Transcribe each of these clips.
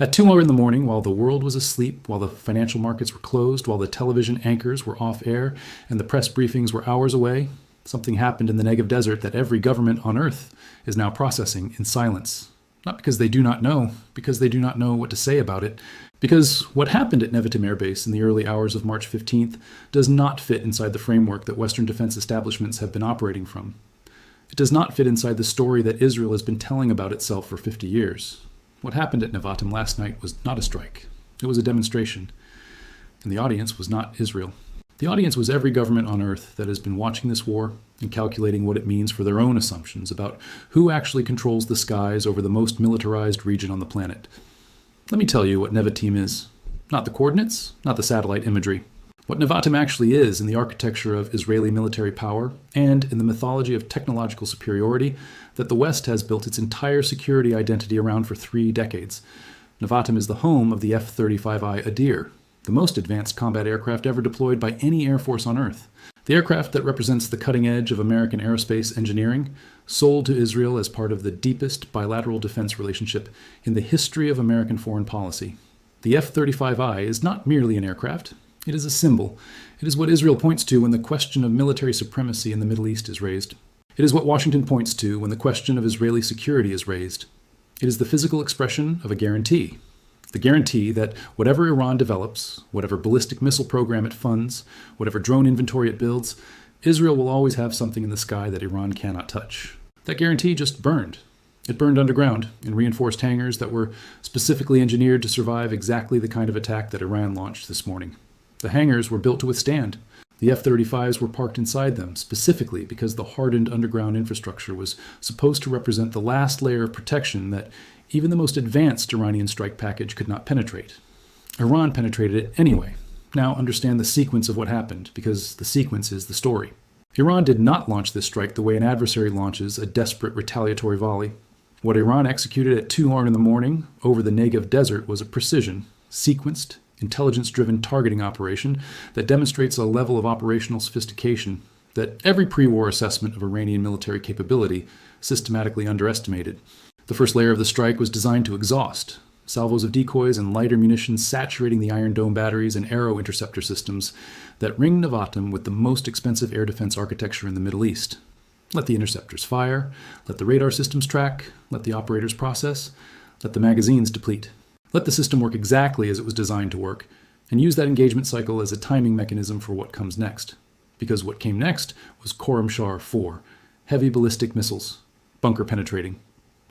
At 2 in the morning, while the world was asleep, while the financial markets were closed, while the television anchors were off air, and the press briefings were hours away, something happened in the Negev desert that every government on Earth is now processing in silence. Not because they do not know, because they do not know what to say about it. Because what happened at Nevatim Air Base in the early hours of March 15th does not fit inside the framework that Western defense establishments have been operating from. It does not fit inside the story that Israel has been telling about itself for 50 years. What happened at Nevatim last night was not a strike. It was a demonstration. And the audience was not Israel. The audience was every government on Earth that has been watching this war and calculating what it means for their own assumptions about who actually controls the skies over the most militarized region on the planet. Let me tell you what Nevatim is. Not the coordinates, not the satellite imagery. What Nevatim actually is in the architecture of Israeli military power and in the mythology of technological superiority that the West has built its entire security identity around for 3 decades. Nevatim is the home of the F-35I Adir, the most advanced combat aircraft ever deployed by any air force on Earth. The aircraft that represents the cutting edge of American aerospace engineering, sold to Israel as part of the deepest bilateral defense relationship in the history of American foreign policy. The F-35I is not merely an aircraft. It is a symbol. It is what Israel points to when the question of military supremacy in the Middle East is raised. It is what Washington points to when the question of Israeli security is raised. It is the physical expression of a guarantee. The guarantee that whatever Iran develops, whatever ballistic missile program it funds, whatever drone inventory it builds, Israel will always have something in the sky that Iran cannot touch. That guarantee just burned. It burned underground in reinforced hangars that were specifically engineered to survive exactly the kind of attack that Iran launched this morning. The hangars were built to withstand. The F-35s were parked inside them, specifically because the hardened underground infrastructure was supposed to represent the last layer of protection that even the most advanced Iranian strike package could not penetrate. Iran penetrated it anyway. Now understand the sequence of what happened, because the sequence is the story. Iran did not launch this strike the way an adversary launches a desperate retaliatory volley. What Iran executed at 2 in the morning over the Negev desert was a precision, sequenced, intelligence-driven targeting operation that demonstrates a level of operational sophistication that every pre-war assessment of Iranian military capability systematically underestimated. The first layer of the strike was designed to exhaust, salvos of decoys and lighter munitions saturating the Iron Dome batteries and arrow interceptor systems that ring Nevatim with the most expensive air defense architecture in the Middle East. Let the interceptors fire, let the radar systems track, let the operators process, let the magazines deplete. Let the system work exactly as it was designed to work, and use that engagement cycle as a timing mechanism for what comes next. Because what came next was Khorramshahr 4, heavy ballistic missiles, bunker penetrating,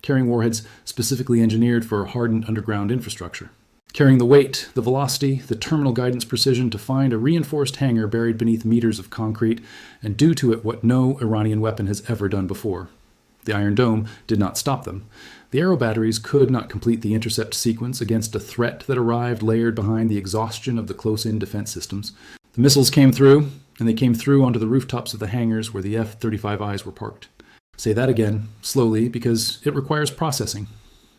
carrying warheads specifically engineered for hardened underground infrastructure, carrying the weight, the velocity, the terminal guidance precision to find a reinforced hangar buried beneath meters of concrete and do to it what no Iranian weapon has ever done before. The Iron Dome did not stop them. The arrow batteries could not complete the intercept sequence against a threat that arrived layered behind the exhaustion of the close-in defense systems. The missiles came through, and they came through onto the rooftops of the hangars where the F-35Is were parked. Say that again, slowly, because it requires processing.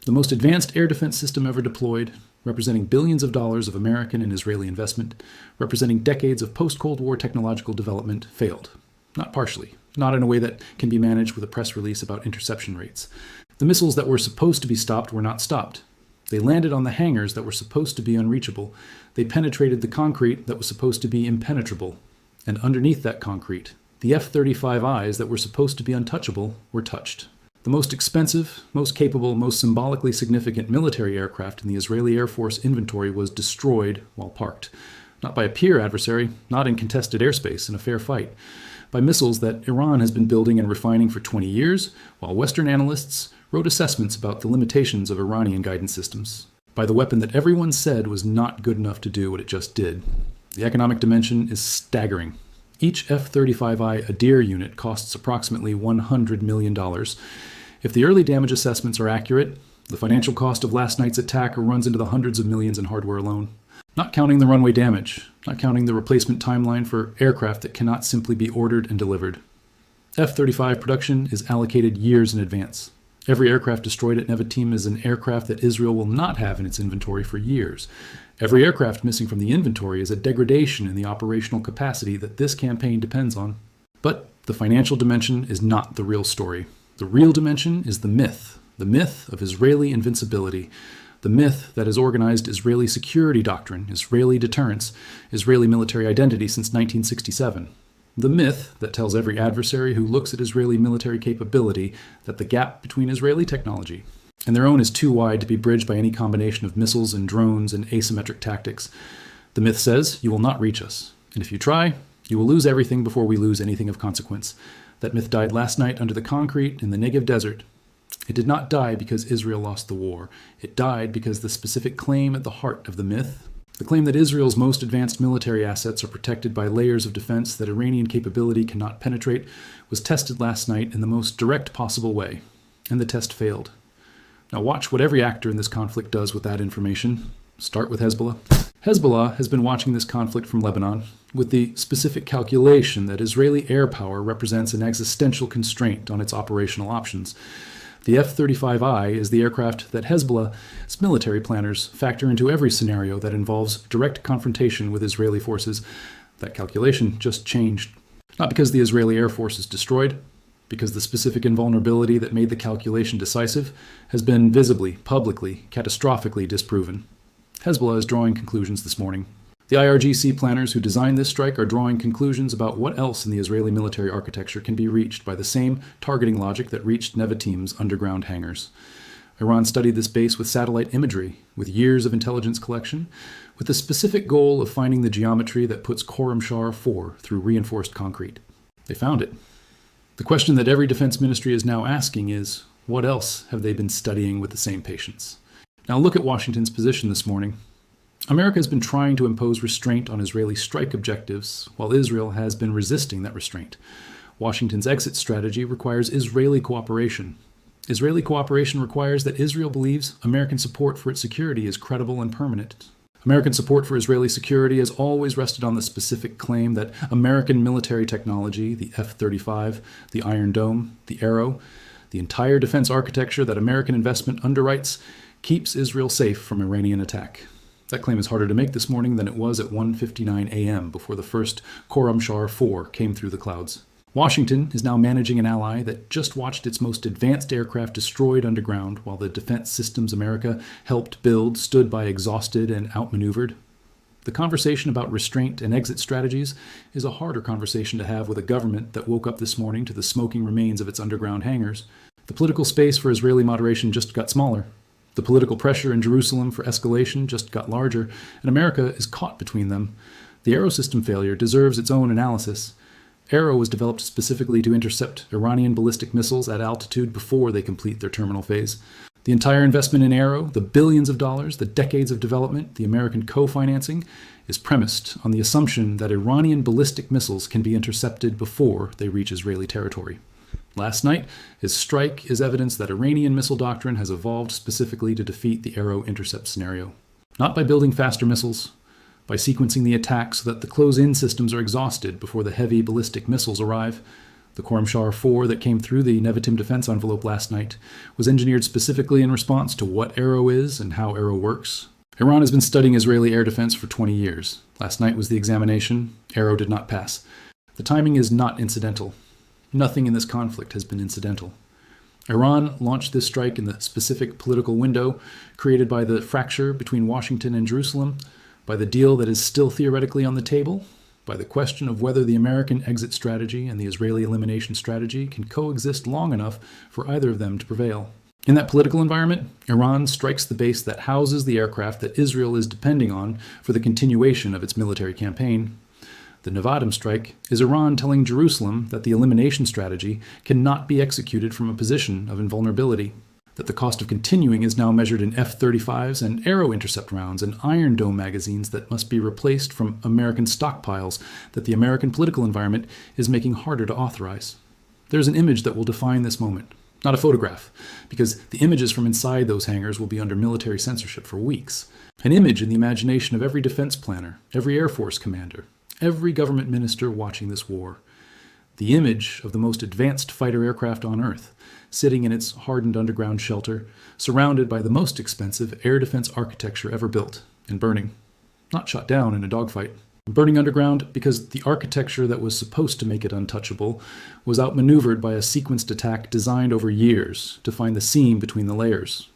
The most advanced air defense system ever deployed, representing billions of dollars of American and Israeli investment, representing decades of post-Cold War technological development, failed. Not partially, not in a way that can be managed with a press release about interception rates. The missiles that were supposed to be stopped were not stopped. They landed on the hangars that were supposed to be unreachable. They penetrated the concrete that was supposed to be impenetrable. And underneath that concrete, the F-35Is that were supposed to be untouchable were touched. The most expensive, most capable, most symbolically significant military aircraft in the Israeli Air Force inventory was destroyed while parked. Not by a peer adversary, not in contested airspace in a fair fight. By missiles that Iran has been building and refining for 20 years, while Western analysts wrote assessments about the limitations of Iranian guidance systems. By the weapon that everyone said was not good enough to do what it just did. The economic dimension is staggering. Each F-35I Adir unit costs approximately $100 million. If the early damage assessments are accurate, the financial cost of last night's attack runs into the hundreds of millions in hardware alone. Not counting the runway damage, not counting the replacement timeline for aircraft that cannot simply be ordered and delivered. F-35 production is allocated years in advance. Every aircraft destroyed at Nevatim is an aircraft that Israel will not have in its inventory for years. Every aircraft missing from the inventory is a degradation in the operational capacity that this campaign depends on. But the financial dimension is not the real story. The real dimension is the myth of Israeli invincibility, the myth that has organized Israeli security doctrine, Israeli deterrence, Israeli military identity since 1967. The myth that tells every adversary who looks at Israeli military capability that the gap between Israeli technology and their own is too wide to be bridged by any combination of missiles and drones and asymmetric tactics. The myth says, you will not reach us. And if you try, you will lose everything before we lose anything of consequence. That myth died last night under the concrete in the Negev desert. It did not die because Israel lost the war. It died because the specific claim at the heart of the myth, the claim that Israel's most advanced military assets are protected by layers of defense that Iranian capability cannot penetrate, was tested last night in the most direct possible way. And the test failed. Now watch what every actor in this conflict does with that information. Start with Hezbollah. Hezbollah has been watching this conflict from Lebanon with the specific calculation that Israeli air power represents an existential constraint on its operational options. The F-35I is the aircraft that Hezbollah's military planners factor into every scenario that involves direct confrontation with Israeli forces. That calculation just changed. Not because the Israeli Air Force is destroyed, because the specific invulnerability that made the calculation decisive has been visibly, publicly, catastrophically disproven. Hezbollah is drawing conclusions this morning. The IRGC planners who designed this strike are drawing conclusions about what else in the Israeli military architecture can be reached by the same targeting logic that reached Nevatim's underground hangars. Iran studied this base with satellite imagery, with years of intelligence collection, with the specific goal of finding the geometry that puts Khorramshahr 4 through reinforced concrete. They found it. The question that every defense ministry is now asking is, what else have they been studying with the same patience? Now look at Washington's position this morning. America has been trying to impose restraint on Israeli strike objectives, while Israel has been resisting that restraint. Washington's exit strategy requires Israeli cooperation. Israeli cooperation requires that Israel believes American support for its security is credible and permanent. American support for Israeli security has always rested on the specific claim that American military technology, the F-35, the Iron Dome, the Arrow, the entire defense architecture that American investment underwrites, keeps Israel safe from Iranian attack. That claim is harder to make this morning than it was at 1:59 a.m. before the first Khorramshahr 4 came through the clouds. Washington is now managing an ally that just watched its most advanced aircraft destroyed underground while the defense systems America helped build stood by exhausted and outmaneuvered. The conversation about restraint and exit strategies is a harder conversation to have with a government that woke up this morning to the smoking remains of its underground hangars. The political space for Israeli moderation just got smaller. The political pressure in Jerusalem for escalation just got larger, and America is caught between them. The Arrow system failure deserves its own analysis. Arrow was developed specifically to intercept Iranian ballistic missiles at altitude before they complete their terminal phase. The entire investment in Arrow, the billions of dollars, the decades of development, the American co-financing, is premised on the assumption that Iranian ballistic missiles can be intercepted before they reach Israeli territory. Last night, his strike is evidence that Iranian missile doctrine has evolved specifically to defeat the Arrow intercept scenario. Not by building faster missiles, by sequencing the attack so that the close-in systems are exhausted before the heavy ballistic missiles arrive. The Khorramshahr 4 that came through the Nevatim defense envelope last night was engineered specifically in response to what Arrow is and how Arrow works. Iran has been studying Israeli air defense for 20 years. Last night was the examination. Arrow did not pass. The timing is not incidental. Nothing in this conflict has been incidental. Iran launched this strike in the specific political window created by the fracture between Washington and Jerusalem, by the deal that is still theoretically on the table, by the question of whether the American exit strategy and the Israeli elimination strategy can coexist long enough for either of them to prevail. In that political environment, Iran strikes the base that houses the aircraft that Israel is depending on for the continuation of its military campaign. The Nevatim strike is Iran telling Jerusalem that the elimination strategy cannot be executed from a position of invulnerability, that the cost of continuing is now measured in F-35s and Arrow intercept rounds and Iron Dome magazines that must be replaced from American stockpiles that the American political environment is making harder to authorize. There's an image that will define this moment, not a photograph, because the images from inside those hangars will be under military censorship for weeks. An image in the imagination of every defense planner, every Air Force commander, every government minister watching this war. The image of the most advanced fighter aircraft on Earth, sitting in its hardened underground shelter, surrounded by the most expensive air defense architecture ever built, and burning. Not shot down in a dogfight. Burning underground because the architecture that was supposed to make it untouchable was outmaneuvered by a sequenced attack designed over years to find the seam between the layers.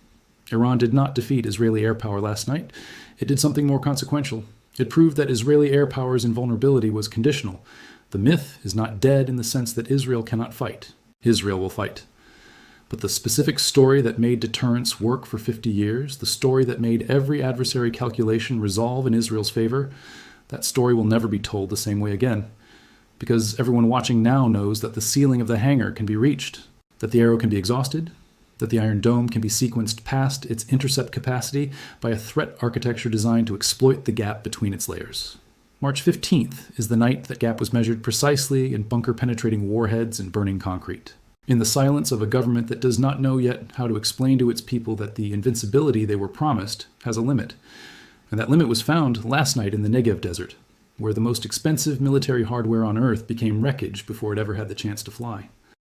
Iran did not defeat Israeli air power last night. It did something more consequential. It proved that Israeli air power's invulnerability was conditional. The myth is not dead in the sense that Israel cannot fight. Israel will fight. But the specific story that made deterrence work for 50 years, the story that made every adversary calculation resolve in Israel's favor, that story will never be told the same way again. Because everyone watching now knows that the ceiling of the hangar can be reached, that the arrow can be exhausted, that the Iron Dome can be sequenced past its intercept capacity by a threat architecture designed to exploit the gap between its layers. March 15th is the night that gap was measured precisely in bunker-penetrating warheads and burning concrete. In the silence of a government that does not know yet how to explain to its people that the invincibility they were promised has a limit. And that limit was found last night in the Negev desert, where the most expensive military hardware on Earth became wreckage before it ever had the chance to fly.